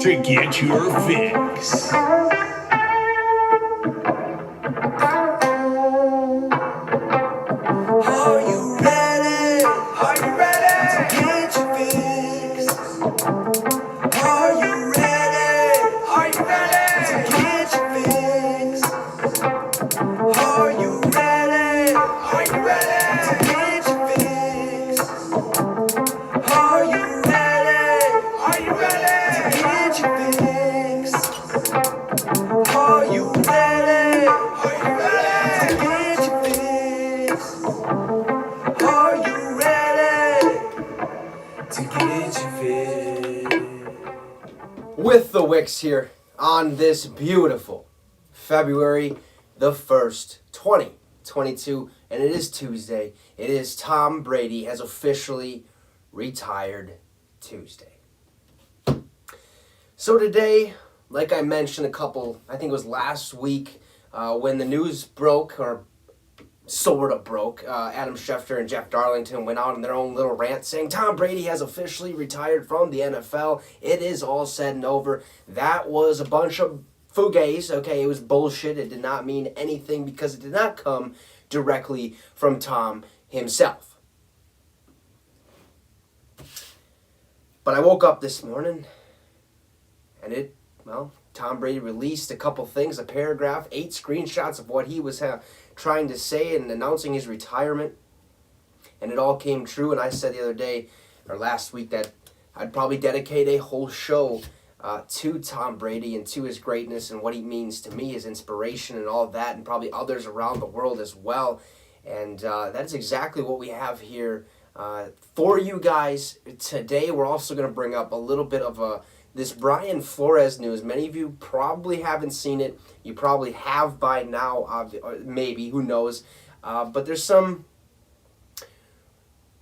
to get your fix. Are you ready? Are you ready to get your fix? Are you ready? Are you ready to get your fix? Are you ready? Are you ready to get your fix? Are you ready? Are you ready to get your fix? Are you ready? Are you ready to get your fix? Are you ready to get your fix? With the Wicks here on this beautiful February the 1st, 2022, and it is Tuesday. It is Tom Brady has officially retired Tuesday. So today, like I mentioned I think it was last week, when the news broke, or sort of broke. Adam Schefter and Jeff Darlington went out on their own little rant saying Tom Brady has officially retired from the NFL. It is all said and over. That was a bunch of fugazi, okay? It was bullshit. It did not mean anything because it did not come directly from Tom himself. But I woke up this morning and Tom Brady released a couple things, a paragraph, 8 screenshots of what he was trying to say and announcing his retirement. And it all came true. And I said the other day, or last week, that I'd probably dedicate a whole show to Tom Brady and to his greatness and what he means to me, his inspiration and all of that, and probably others around the world as well. And that's exactly what we have here for you guys today. We're also going to bring up a little bit of this Brian Flores news. Many of you probably haven't seen it. You probably have by now, maybe, who knows. But there's some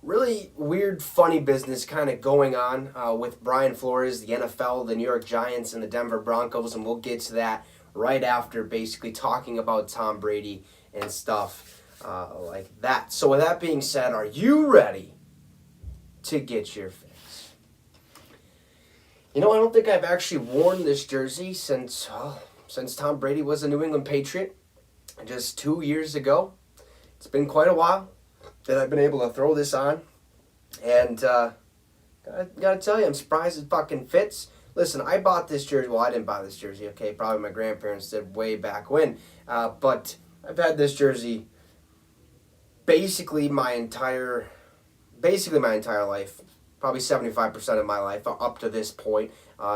really weird, funny business kind of going on with Brian Flores, the NFL, the New York Giants, and the Denver Broncos, and we'll get to that right after basically talking about Tom Brady and stuff like that. So with that being said, are you ready to get your fix? You know, I don't think I've actually worn this jersey since Tom Brady was a New England Patriot, just 2 years ago. It's been quite a while that I've been able to throw this on, and gotta tell you, I'm surprised it fucking fits. Listen, I bought this jersey. Well, I didn't buy this jersey. Okay, probably my grandparents did way back when. But I've had this jersey basically my entire life. Probably 75% of my life up to this point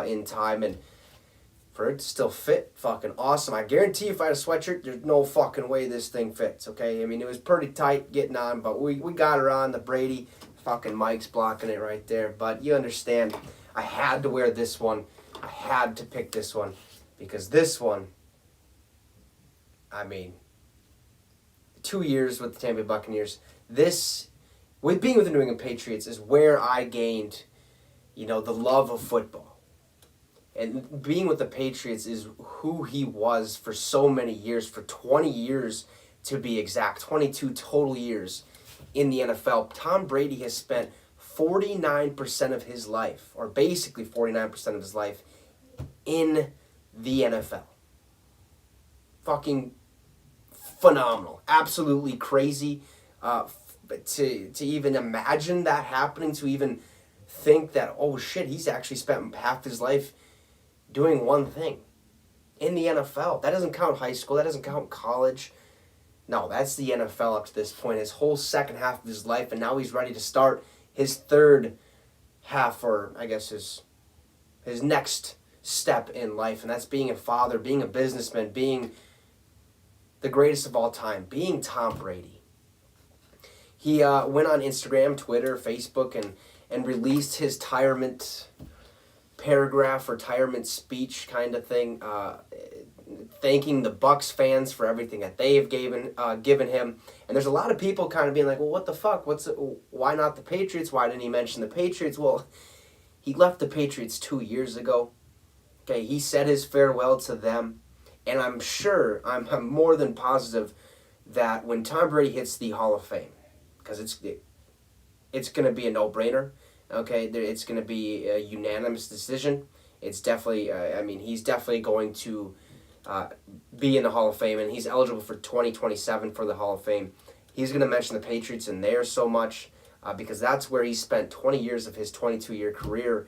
in time, and for it to still fit, fucking awesome. I guarantee if I had a sweatshirt, there's no fucking way this thing fits, okay? I mean, it was pretty tight getting on, but we got her on. The Brady fucking mic's blocking it right there, but you understand, I had to wear this one. I had to pick this one, because this one, I mean, 2 years with the Tampa Bay Buccaneers, with being with the New England Patriots is where I gained, the love of football. And being with the Patriots is who he was for so many years, for 20 years to be exact, 22 total years in the NFL. Tom Brady has spent 49% of his life, or basically 49% of his life, in the NFL. Fucking phenomenal. Absolutely crazy. But to even imagine that happening, to even think that, oh shit, he's actually spent half his life doing one thing in the NFL. That doesn't count high school. That doesn't count college. No, that's the NFL up to this point. His whole second half of his life, and now he's ready to start his third half, or I guess his next step in life, and that's being a father, being a businessman, being the greatest of all time, being Tom Brady. He went on Instagram, Twitter, Facebook, and released his retirement paragraph, retirement speech kind of thing, thanking the Bucs fans for everything that they have given him. And there's a lot of people kind of being like, well, what the fuck? Why not the Patriots? Why didn't he mention the Patriots? Well, he left the Patriots 2 years ago. Okay, he said his farewell to them. And I'm sure, I'm more than positive that when Tom Brady hits the Hall of Fame, because it's going to be a no-brainer, okay? It's going to be a unanimous decision. it's definitely, he's definitely going to be in the Hall of Fame, and he's eligible for 2027 for the Hall of Fame. He's going to mention the Patriots in there so much because that's where he spent 20 years of his 22-year career,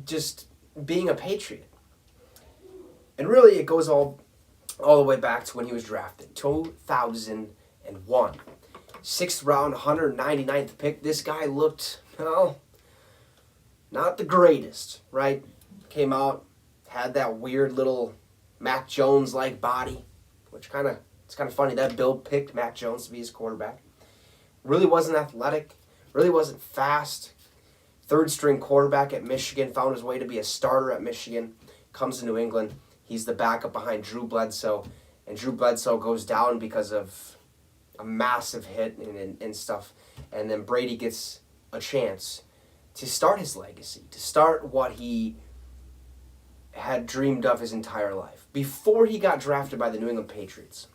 just being a Patriot. And really, it goes all the way back to when he was drafted, 2001. 6th round, 199th pick. This guy looked, not the greatest, right? Came out, had that weird little Mac Jones-like body, which it's kind of funny that Bill picked Mac Jones to be his quarterback. Really wasn't athletic, really wasn't fast. 3rd-string quarterback at Michigan, found his way to be a starter at Michigan, comes to New England. He's the backup behind Drew Bledsoe, and Drew Bledsoe goes down because of a massive hit and stuff. And then Brady gets a chance to start his legacy, to start what he had dreamed of his entire life. Before he got drafted by the New England Patriots,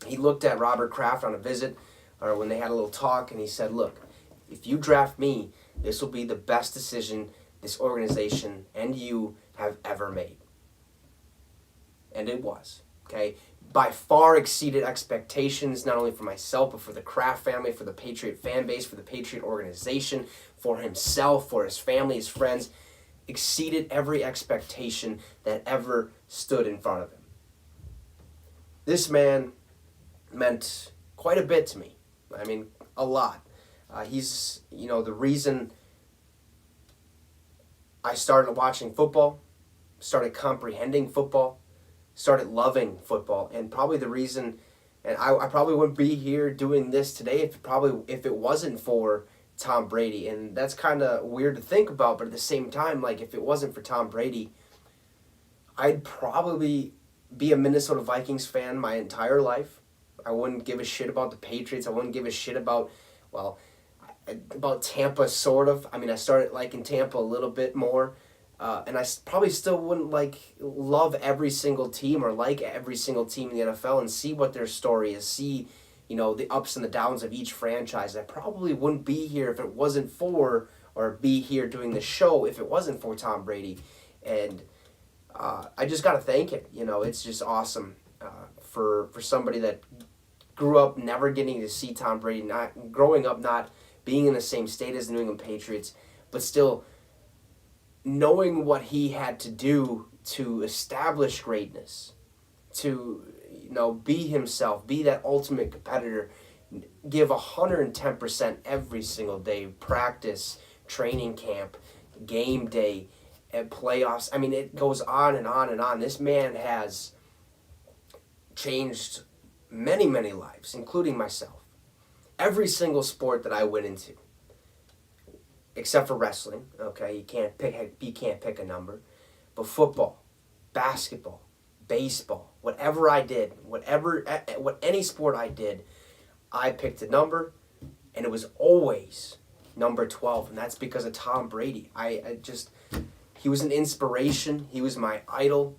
he looked at Robert Kraft on a visit, or when they had a little talk, and he said, look, if you draft me, this will be the best decision this organization and you have ever made. And it was, okay? By far exceeded expectations, not only for myself, but for the Kraft family, for the Patriot fan base, for the Patriot organization, for himself, for his family, his friends. Exceeded every expectation that ever stood in front of him. This man meant quite a bit to me. A lot. He's, the reason I started watching football, started comprehending football, started loving football, and probably the reason, and I probably wouldn't be here doing this today if it wasn't for Tom Brady. And that's kind of weird to think about, but at the same time, if it wasn't for Tom Brady, I'd probably be a Minnesota Vikings fan my entire life. I wouldn't give a shit about the Patriots. I wouldn't give a shit about Tampa, sort of. I started liking Tampa a little bit more. And I probably still wouldn't love every single team or like every single team in the NFL and see what their story is, see, the ups and the downs of each franchise. I probably wouldn't be here if it wasn't for, or be here doing the show if it wasn't for Tom Brady. And I just got to thank him. It's just awesome for somebody that grew up never getting to see Tom Brady, not growing up not being in the same state as the New England Patriots, but still knowing what he had to do to establish greatness, to be himself, be that ultimate competitor, give 110% every single day, practice, training camp, game day, and playoffs. It goes on and on and on. This man has changed many, many lives, including myself. Every single sport that I went into, except for wrestling, okay, you can't pick a number, but football, basketball, baseball, whatever I did, what any sport I did, I picked a number, and it was always number 12, and that's because of Tom Brady. He was an inspiration. He was my idol.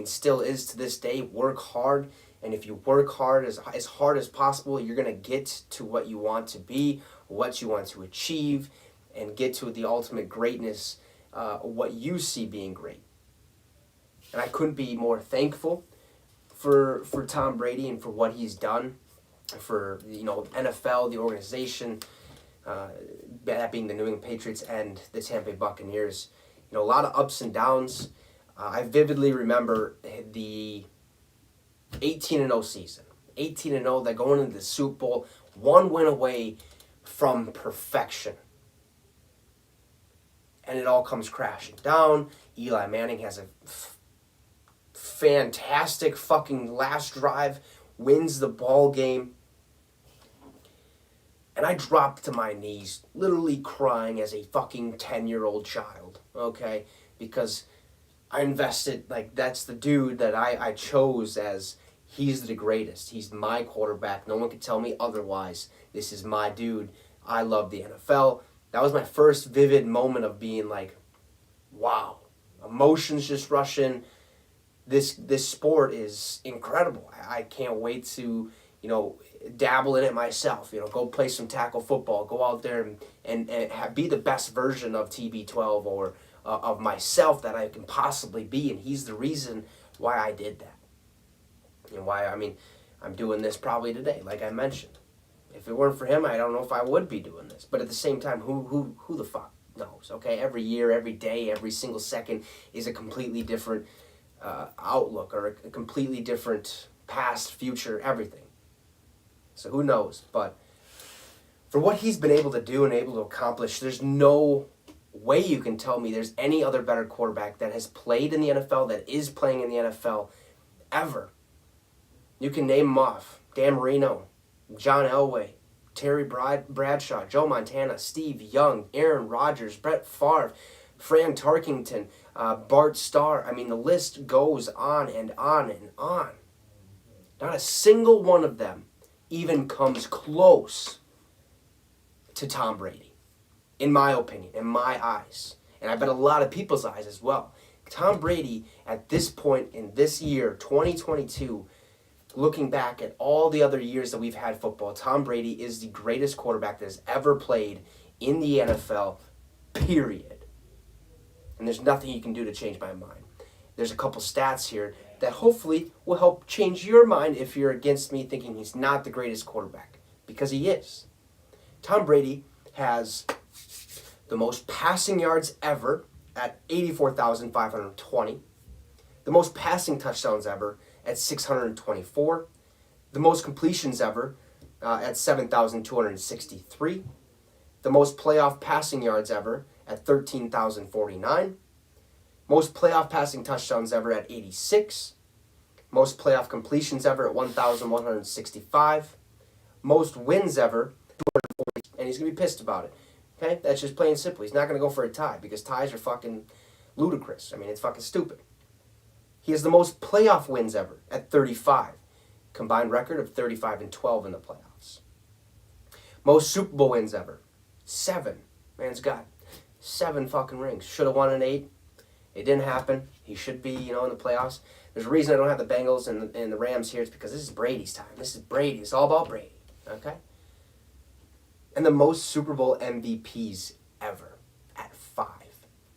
Still is to this day. Work hard, and if you work hard as hard as possible, you're gonna get to what you want to be, what you want to achieve, and get to the ultimate greatness, what you see being great. And I couldn't be more thankful for Tom Brady and for what he's done for NFL, the organization, that being the New England Patriots and the Tampa Bay Buccaneers. A lot of ups and downs. I vividly remember the 18-0 season. 18-0, they're going into the Super Bowl, one win away from perfection. And it all comes crashing down. Eli Manning has a fantastic fucking last drive, wins the ball game. And I dropped to my knees, literally crying as a fucking 10-year-old child, okay? Because I invested, that's the dude that I chose as he's the greatest. He's my quarterback. No one can tell me otherwise. This is my dude. I love the NFL. That was my first vivid moment of being wow, emotions just rushing. This sport is incredible. I can't wait to, dabble in it myself. Go play some tackle football. Go out there and be the best version of TB12 of myself that I can possibly be, and he's the reason why I did that. And why, I mean, I'm doing this probably today, like I mentioned. If it weren't for him, I don't know if I would be doing this. But at the same time, who the fuck knows, okay? Every year, every day, every single second is a completely different outlook or a completely different past, future, everything. So who knows? But for what he's been able to do and able to accomplish, there's no way you can tell me there's any other better quarterback that has played in the NFL, that is playing in the NFL ever. You can name them off. Dan Marino, John Elway, Terry Bradshaw, Joe Montana, Steve Young, Aaron Rodgers, Brett Favre, Fran Tarkington, Bart Starr. I mean, the list goes on and on and on. Not a single one of them even comes close to Tom Brady, in my opinion, in my eyes. And I bet a lot of people's eyes as well. Tom Brady, at this point in this year, 2022, looking back at all the other years that we've had football, Tom Brady is the greatest quarterback that has ever played in the NFL, period. And there's nothing you can do to change my mind. There's a couple stats here that hopefully will help change your mind if you're against me thinking he's not the greatest quarterback, because he is. Tom Brady has the most passing yards ever at 84,520, the most passing touchdowns ever at 624, the most completions ever at 7,263, the most playoff passing yards ever at 13,049, most playoff passing touchdowns ever at 86, most playoff completions ever at 1,165, most wins ever, 240, and he's going to be pissed about it. Okay? That's just plain simple. He's not going to go for a tie because ties are fucking ludicrous. I mean, it's fucking stupid. He has the most playoff wins ever at 35. Combined record of 35-12 in the playoffs. Most Super Bowl wins ever. 7. Man's got 7 fucking rings. Should have won an 8. It didn't happen. He should be, in the playoffs. There's a reason I don't have the Bengals and the Rams here. It's because this is Brady's time. This is Brady. It's all about Brady. Okay? And the most Super Bowl MVPs ever at 5.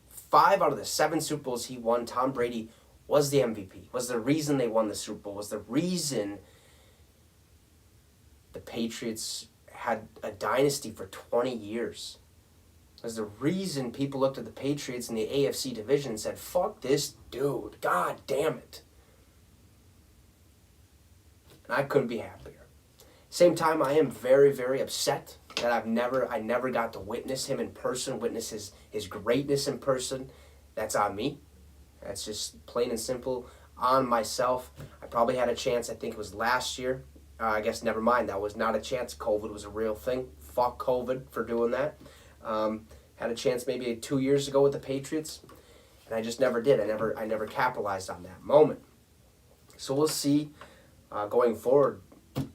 5 out of the 7 Super Bowls he won, Tom Brady was the MVP, was the reason they won the Super Bowl, was the reason the Patriots had a dynasty for 20 years. Was the reason people looked at the Patriots in the AFC division and said, fuck this dude, god damn it. And I couldn't be happier. Same time, I am very, very upset that I never got to witness him in person, witness his greatness in person. That's on me. That's just plain and simple on myself. I probably had a chance, I think it was last year. I guess never mind, that was not a chance. COVID was a real thing. Fuck COVID for doing that. Had a chance maybe 2 years ago with the Patriots, and I just never did. I never capitalized on that moment. So we'll see going forward,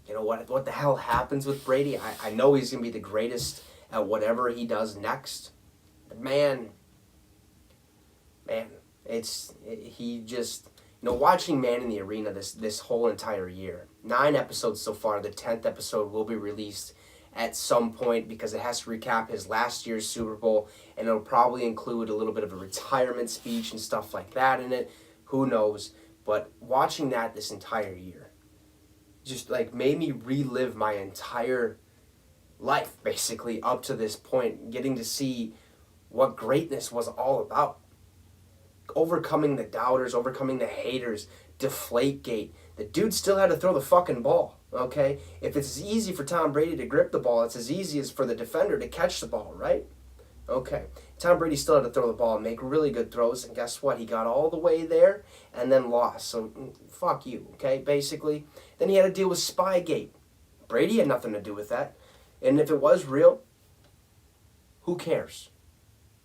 what the hell happens with Brady. I know he's going to be the greatest at whatever he does next. But man, watching Man in the Arena this whole entire year, 9 episodes so far, the 10th episode will be released at some point because it has to recap his last year's Super Bowl, and it'll probably include a little bit of a retirement speech and stuff like that in it. Who knows? But watching that this entire year just made me relive my entire life, basically, up to this point, getting to see what greatness was all about. Overcoming the doubters, overcoming the haters, Deflategate. The dude still had to throw the fucking ball, okay? If it's as easy for Tom Brady to grip the ball, it's as easy as for the defender to catch the ball, right? Okay. Tom Brady still had to throw the ball and make really good throws, and guess what? He got all the way there and then lost. So, fuck you, okay, basically. Then he had to deal with Spygate. Brady had nothing to do with that. And if it was real, who cares?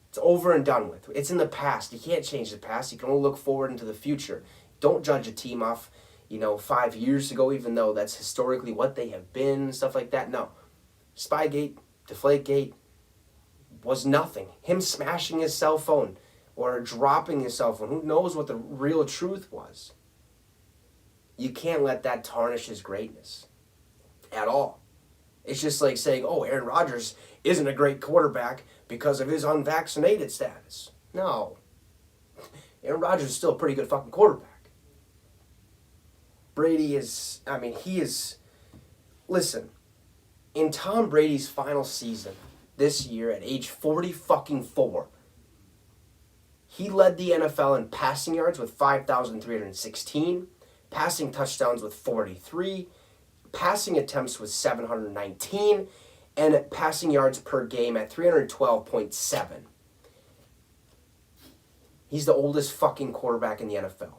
It's over and done with. It's in the past. You can't change the past. You can only look forward into the future. Don't judge a team off, 5 years ago, even though that's historically what they have been and stuff like that. No. Spygate, Deflategate was nothing. Him smashing his cell phone or dropping his cell phone. Who knows what the real truth was? You can't let that tarnish his greatness at all. It's just like saying, Aaron Rodgers isn't a great quarterback because of his unvaccinated status. No. Aaron Rodgers is still a pretty good fucking quarterback. Brady is, he is, listen, in Tom Brady's final season this year at age 44, he led the NFL in passing yards with 5,316, passing touchdowns with 43, passing attempts with 719, and passing yards per game at 312.7. He's the oldest fucking quarterback in the NFL.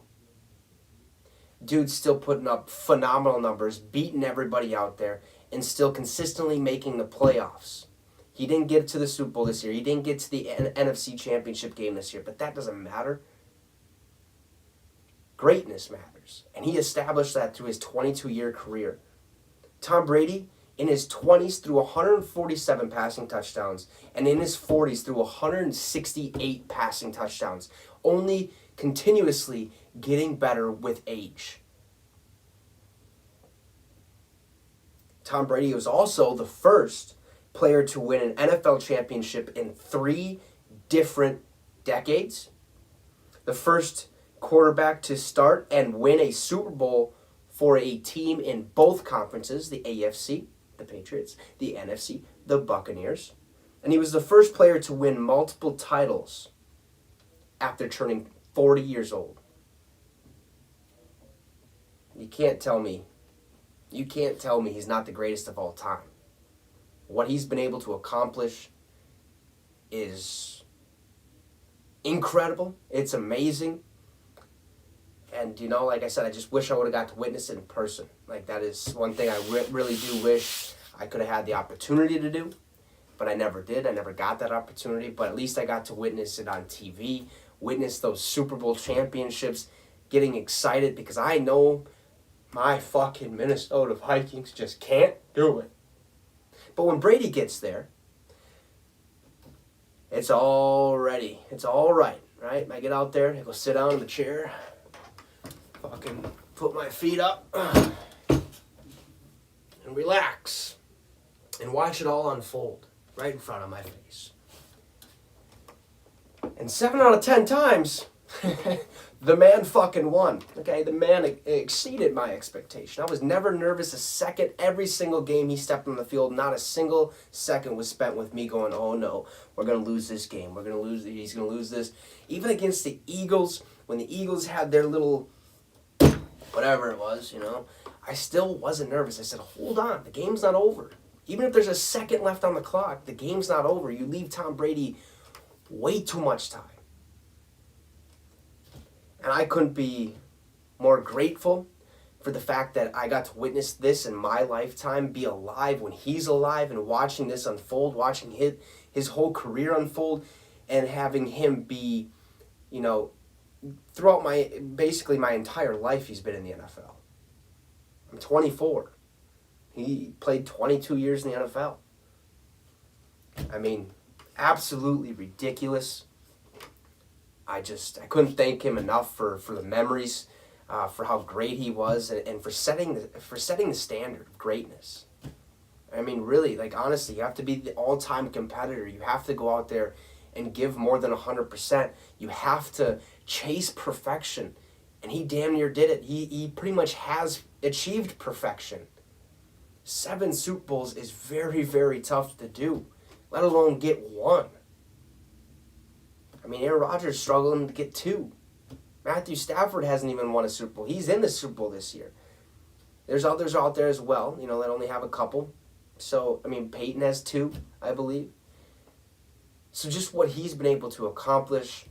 Dude's still putting up phenomenal numbers, beating everybody out there, and still consistently making the playoffs. He didn't get to the Super Bowl this year. He didn't get to the NFC Championship game this year, but that doesn't matter. Greatness matters, and he established that through his 22-year career. Tom Brady, in his 20s, threw 147 passing touchdowns, and in his 40s, threw 168 passing touchdowns, only continuously getting better with age. Tom Brady was also the first player to win an NFL championship in 3 different decades, the first quarterback to start and win a Super Bowl for a team in both conferences, the AFC, the Patriots, the NFC, the Buccaneers. And he was the first player to win multiple titles after turning 40 years old. You can't tell me he's not the greatest of all time. What he's been able to accomplish is incredible. It's amazing. And, like I said, I just wish I would have got to witness it in person. Like, that is one thing I really do wish I could have had the opportunity to do. But I never did. I never got that opportunity. But at least I got to witness it on TV, witness those Super Bowl championships, getting excited because I know my fucking Minnesota Vikings just can't do it. But when Brady gets there, it's all right, right? I get out there, I go sit down in the chair, fucking put my feet up, and relax, and watch it all unfold right in front of my face. And 7 out of 10 times, the man fucking won. Okay, the man exceeded my expectation. I was never nervous a second. Every single game he stepped on the field, not a single second was spent with me going, oh no, we're going to lose this game. He's going to lose this. Even against the Eagles, when the Eagles had their little, whatever it was, I still wasn't nervous. I said, hold on, the game's not over. Even if there's a second left on the clock, the game's not over. You leave Tom Brady way too much time. And I couldn't be more grateful for the fact that I got to witness this in my lifetime, be alive when he's alive, and watching this unfold, watching his whole career unfold, and having him be, throughout basically my entire life he's been in the NFL. I'm 24. He played 22 years in the NFL. Absolutely ridiculous. I couldn't thank him enough for the memories, for how great he was, and for setting the standard of greatness. Really, honestly, you have to be the all-time competitor. You have to go out there and give more than 100%. You have to chase perfection, and he damn near did it. He pretty much has achieved perfection. 7 Super Bowls is very, very tough to do, let alone get 1. Aaron Rodgers is struggling to get 2. Matthew Stafford hasn't even won a Super Bowl. He's in the Super Bowl this year. There's others out there as well, that only have a couple. So, Peyton has 2, I believe. So just what he's been able to accomplish,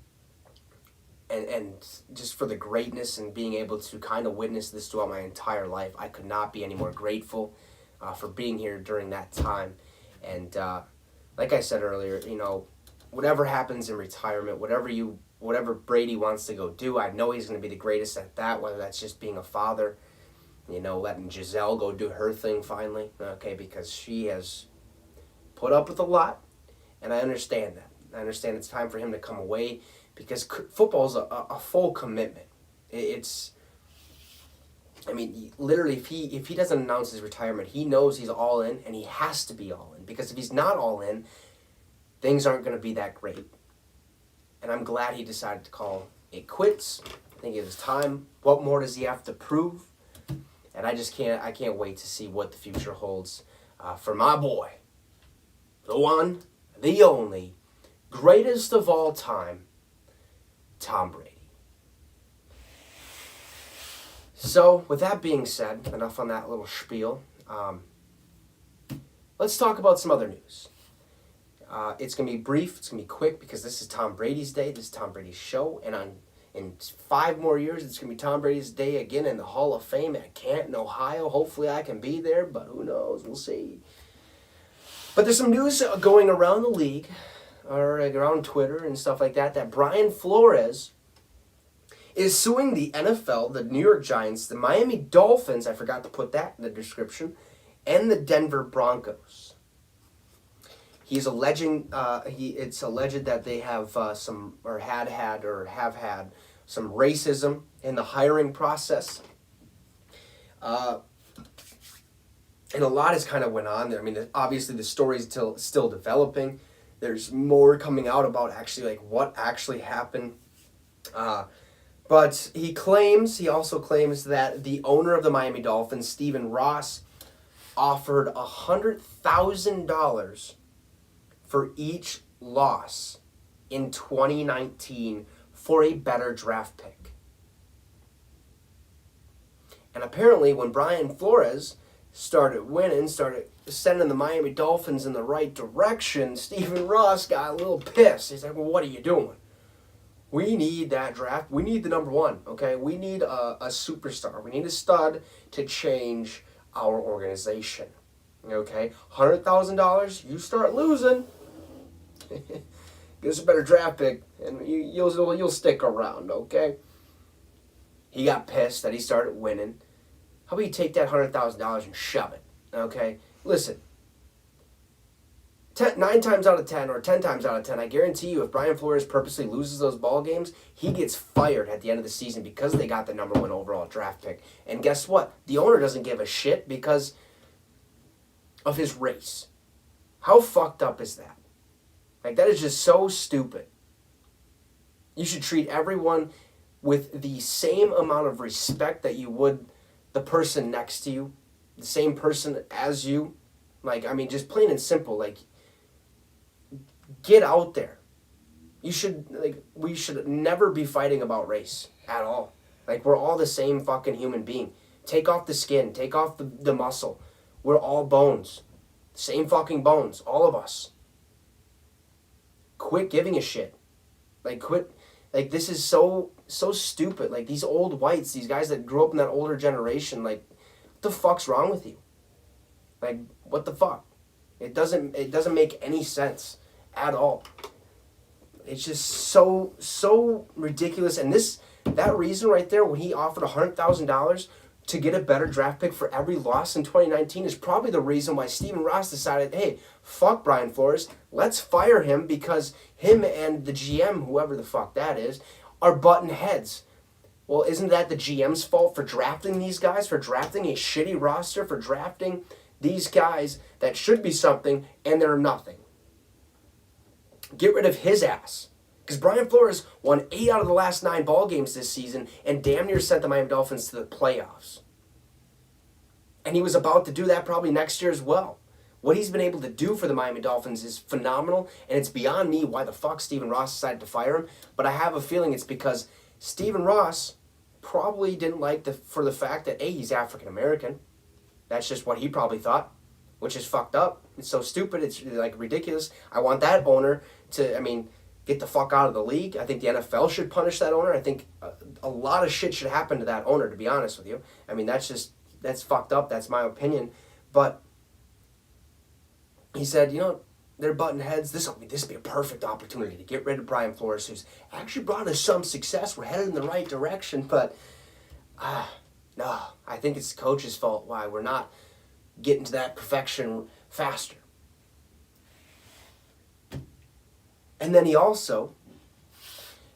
and just for the greatness and being able to kind of witness this throughout my entire life, I could not be any more grateful for being here during that time. And like I said earlier, whatever happens in retirement, whatever Brady wants to go do, I know he's going to be the greatest at that, whether that's just being a father, letting Giselle go do her thing finally, okay, because she has put up with a lot, and I understand that. I understand it's time for him to come away, because football is a full commitment. Literally, if he doesn't announce his retirement, he knows he's all in, and he has to be all in, because if he's not all in, things aren't going to be that great. And I'm glad he decided to call it quits. I think it was time. What more does he have to prove? And I can't wait to see what the future holds for my boy. The one, the only, greatest of all time, Tom Brady. So, with that being said, enough on that little spiel. Let's talk about some other news. It's going to be brief, it's going to be quick, because this is Tom Brady's day, this is Tom Brady's show, and in 5 more years, it's going to be Tom Brady's day again in the Hall of Fame at Canton, Ohio. Hopefully I can be there, but who knows, we'll see. But there's some news going around the league, or around Twitter and stuff like that, that Brian Flores is suing the NFL, the New York Giants, the Miami Dolphins, I forgot to put that in the description, and the Denver Broncos. He's alleging, it's alleged that they have have had some racism in the hiring process. And a lot has kind of went on there. I mean, obviously the story's still developing. There's more coming out about actually like what actually happened. But he also claims that the owner of the Miami Dolphins, Stephen Ross, offered $100,000 for each loss in 2019 for a better draft pick. And apparently when Brian Flores started winning, started sending the Miami Dolphins in the right direction, Stephen Ross got a little pissed. He's like, well, what are you doing? We need that draft. We need the number one, okay? We need a superstar. We need a stud to change our organization, okay? $100,000, you start losing, get us a better draft pick, and you'll stick around, okay? He got pissed that he started winning. How about you take that $100,000 and shove it, okay? Listen, 9 times out of 10 or 10 times out of 10, I guarantee you if Brian Flores purposely loses those ball games, he gets fired at the end of the season because they got the number 1 overall draft pick. And guess what? The owner doesn't give a shit because of his race. How fucked up is that? Like, that is just so stupid. You should treat everyone with the same amount of respect that you would the person next to you, the same person as you. Like, I mean, just plain and simple, like, get out there. We should never be fighting about race at all. Like, we're all the same fucking human being. Take off the skin, take off the muscle. We're all bones. Same fucking bones, all of us. Quit giving a shit. Like, quit. Like, this is so stupid. Like, these old whites, these guys that grew up in that older generation, like, what the fuck's wrong with you? Like, what the fuck? It doesn't make any sense at all. It's just so ridiculous. And that reason right there, when he offered $100,000 to get a better draft pick for every loss in 2019, is probably the reason why Stephen Ross decided, hey, fuck Brian Flores, let's fire him, because him and the GM, whoever the fuck that is, are button heads. Well, isn't that the GM's fault for drafting these guys, for drafting a shitty roster, for drafting these guys that should be something and they're nothing? Get rid of his ass. Because Brian Flores won 8 out of the last 9 ball games this season and damn near sent the Miami Dolphins to the playoffs. And he was about to do that probably next year as well. What he's been able to do for the Miami Dolphins is phenomenal, and it's beyond me why the fuck Stephen Ross decided to fire him. But I have a feeling it's because Stephen Ross probably didn't like the fact that, A, he's African American. That's just what he probably thought, which is fucked up. It's so stupid. It's like ridiculous. I want that owner to, get the fuck out of the league. I think the NFL should punish that owner. I think a lot of shit should happen to that owner, to be honest with you. That's fucked up. That's my opinion. But he said, they're button heads. This would be a perfect opportunity to get rid of Brian Flores, who's actually brought us some success. We're headed in the right direction. But, no, I think it's the coach's fault why we're not getting to that perfection faster. And then he also,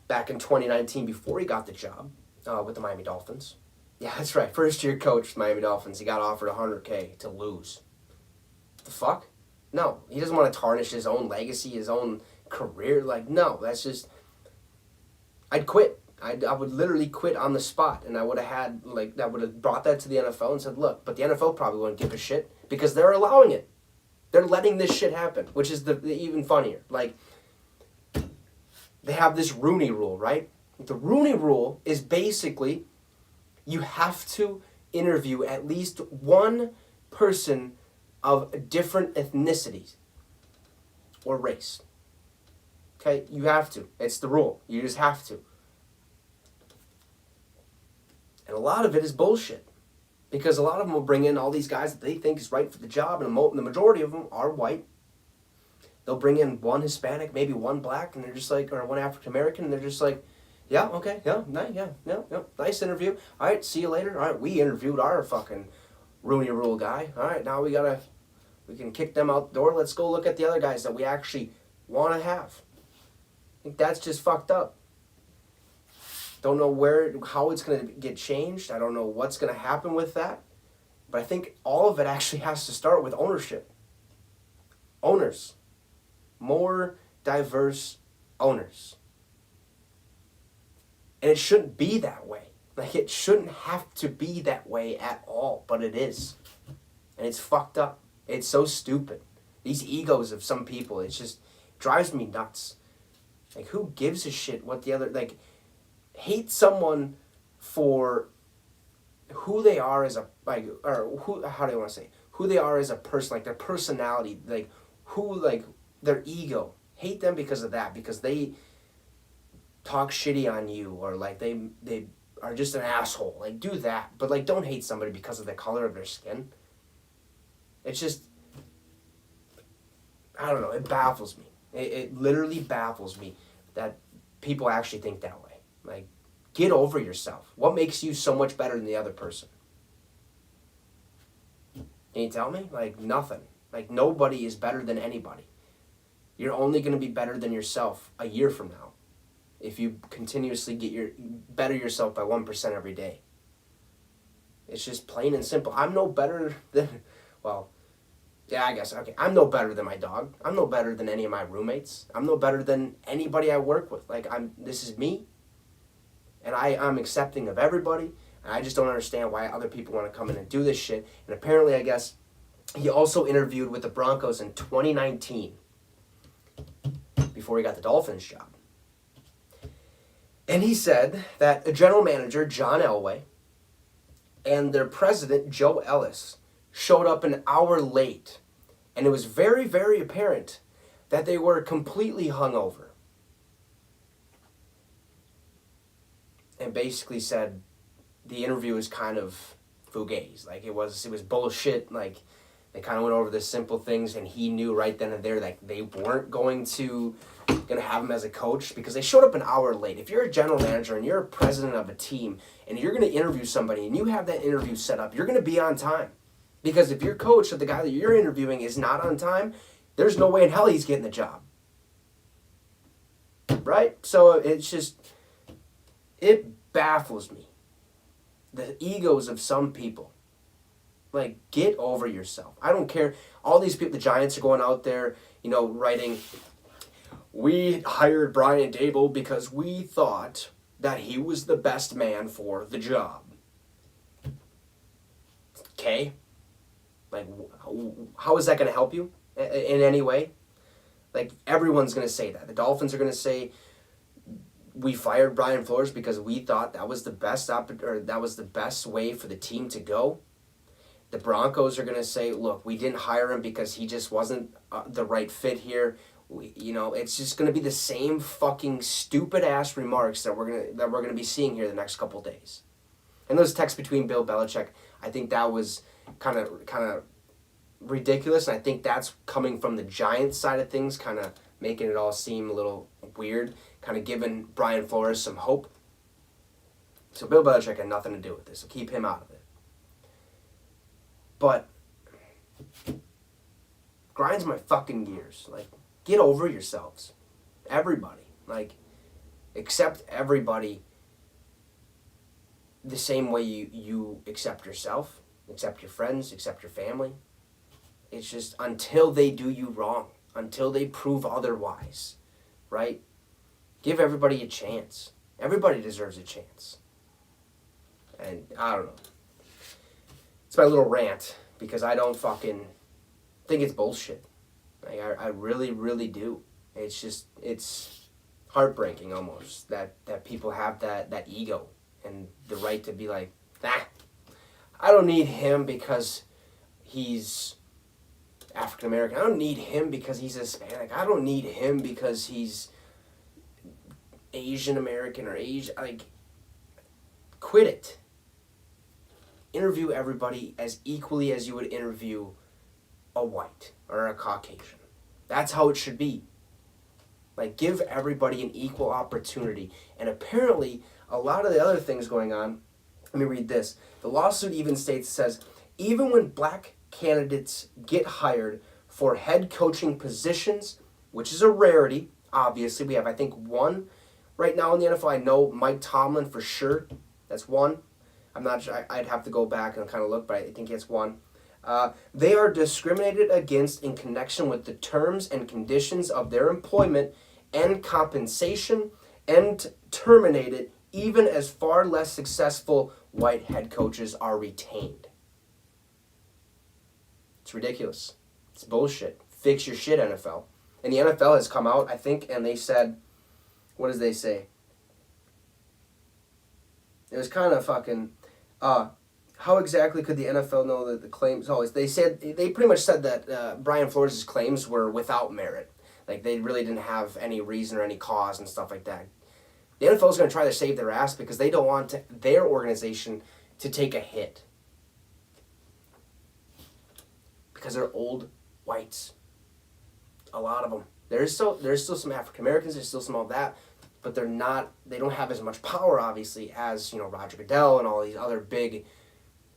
back in 2019, before he got the job with the Miami Dolphins, yeah, that's right, first-year coach with the Miami Dolphins, he got offered $100K to lose. The fuck? No, he doesn't want to tarnish his own legacy, his own career. Like, no, that's just I'd quit. I would literally quit on the spot, and I would have had, like, I would have brought that to the NFL and said, look, but the NFL probably wouldn't give a shit because they're allowing it. They're letting this shit happen, which is the even funnier. Like, they have this Rooney Rule, right? The Rooney Rule is basically you have to interview at least one person of different ethnicities or race. Okay? You have to. It's the rule. You just have to. And a lot of it is bullshit. Because a lot of them will bring in all these guys that they think is right for the job, and the majority of them are white. They'll bring in one Hispanic, maybe one black, and they're just like, or one African American, and they're just like, yeah, okay, yeah, nice interview. All right, see you later. All right, we interviewed our fucking Rooney Rule guy. All right, now we can kick them out the door. Let's go look at the other guys that we actually want to have. I think that's just fucked up. Don't know how it's going to get changed. I don't know what's going to happen with that. But I think all of it actually has to start with ownership. Owners. More diverse owners. And it shouldn't be that way. Like, it shouldn't have to be that way at all. But it is. And it's fucked up. It's so stupid. These egos of some people, it just drives me nuts. Like, who gives a shit what the other... Like, hate someone for who they are as a, like, or who, how do I want to say, who they are as a person, like their personality, like who, like their ego. Hate them because of that, because they talk shitty on you, or like they are just an asshole. Like, do that, but like don't hate somebody because of the color of their skin. It's just, I don't know, it baffles me. It literally baffles me that people actually think that way. Like, get over yourself. What makes you so much better than the other person? Can you tell me? Like, nothing. Like, nobody is better than anybody. You're only going to be better than yourself a year from now if you continuously better yourself by 1% every day. It's just plain and simple. I'm no better than, well, yeah, I guess, okay. I'm no better than my dog. I'm no better than any of my roommates. I'm no better than anybody I work with. Like, this is me. And I'm accepting of everybody, and I just don't understand why other people want to come in and do this shit. And apparently, I guess, he also interviewed with the Broncos in 2019, before he got the Dolphins job. And he said that a general manager, John Elway, and their president, Joe Ellis, showed up an hour late. And it was very, very apparent that they were completely hungover. And basically said the interview was kind of fugazi. Like, it was bullshit. Like, they kind of went over the simple things, and he knew right then and there that they weren't going to have him as a coach because they showed up an hour late. If you're a general manager and you're a president of a team and you're going to interview somebody and you have that interview set up, you're going to be on time. Because if your coach or the guy that you're interviewing is not on time, there's no way in hell he's getting the job. Right? So it's just... It baffles me. The egos of some people. Like, get over yourself. I don't care. All these people, the Giants are going out there, writing, we hired Brian Dable because we thought that he was the best man for the job. Okay? Like, how is that going to help you in any way? Like, everyone's going to say that. The Dolphins are going to say, we fired Brian Flores because we thought that was the best way for the team to go. The Broncos are going to say, look, we didn't hire him because he just wasn't the right fit here. It's just going to be the same fucking stupid ass remarks that we're going to be seeing here the next couple of days. And those texts between Bill Belichick, I think that was kind of ridiculous, and I think that's coming from the Giants side of things, kind of making it all seem a little weird, kind of giving Brian Flores some hope. So Bill Belichick had nothing to do with this, so keep him out of it. But grinds my fucking gears. Like, get over yourselves. Everybody. Like, accept everybody the same way you accept yourself, accept your friends, accept your family. It's just until they do you wrong, until they prove otherwise, right? Give everybody a chance. Everybody deserves a chance. And I don't know. It's my little rant because I don't fucking think it's bullshit. Like, I really, really do. It's heartbreaking almost that people have that ego and the right to be like, I don't need him because he's African American. I don't need him because he's Hispanic. I don't need him because he's Asian American or Asian. Like, quit it. Interview everybody as equally as you would interview a white or a Caucasian. That's how it should be. Like, give everybody an equal opportunity. And apparently, a lot of the other things going on, let me read this. The lawsuit even says, even when black candidates get hired for head coaching positions, which is a rarity, obviously. We have, I think, one right now in the NFL. I know Mike Tomlin for sure. That's one. I'm not sure. I'd have to go back and kind of look, but I think it's one. They are discriminated against in connection with the terms and conditions of their employment and compensation, and terminated even as far less successful white head coaches are retained. It's ridiculous. It's bullshit. Fix your shit, NFL. And the NFL has come out, I think, and they said, what does they say? It was kind of fucking, how exactly could the NFL know that the claims, they pretty much said that Brian Flores' claims were without merit. Like, they really didn't have any reason or any cause and stuff like that. The NFL is going to try to save their ass because they don't want their organization to take a hit. Because they're old whites. A lot of them. There's still some African Americans, there's still some of that, but they don't have as much power, obviously, as, Roger Goodell and all these other big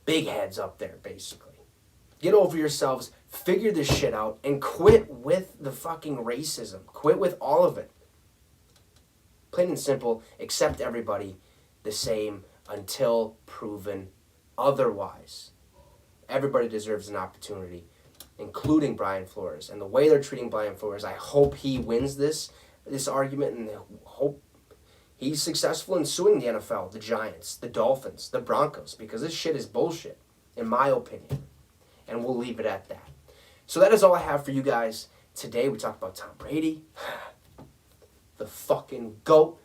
heads up there, basically. Get over yourselves, figure this shit out, and quit with the fucking racism. Quit with all of it. Plain and simple, accept everybody the same until proven otherwise. Everybody deserves an opportunity, including Brian Flores. And the way they're treating Brian Flores, I hope he wins this argument, and I hope he's successful in suing the NFL, the Giants, the Dolphins, the Broncos, because this shit is bullshit, in my opinion. And we'll leave it at that. So that is all I have for you guys today. We talked about Tom Brady, the fucking GOAT.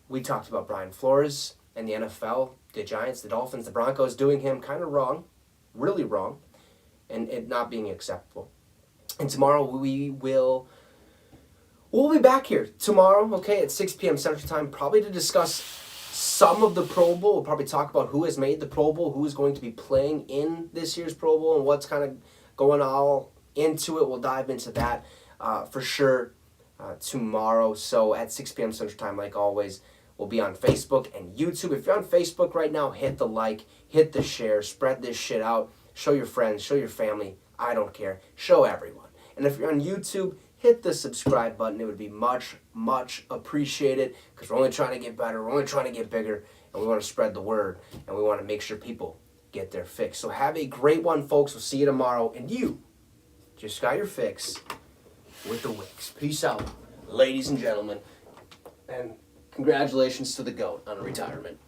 We talked about Brian Flores and the NFL, the Giants, the Dolphins, the Broncos doing him kind of wrong, really wrong, and it not being acceptable. And tomorrow we'll be back here tomorrow, okay, at 6 p.m. Central Time, probably to discuss some of the Pro Bowl. We'll probably talk about who has made the Pro Bowl, who is going to be playing in this year's Pro Bowl, and what's kind of going all into it. We'll dive into that for sure tomorrow. So at 6 p.m. Central Time, like always, we'll be on Facebook and YouTube. If you're on Facebook right now, hit the like, hit the share, spread this shit out. Show your friends, show your family. I don't care. Show everyone. And if you're on YouTube, hit the subscribe button. It would be much, much appreciated because we're only trying to get better. We're only trying to get bigger, and we want to spread the word, and we want to make sure people get their fix. So have a great one, folks. We'll see you tomorrow, and you just got your fix with the Wicks. Peace out, ladies and gentlemen, and congratulations to the GOAT on retirement.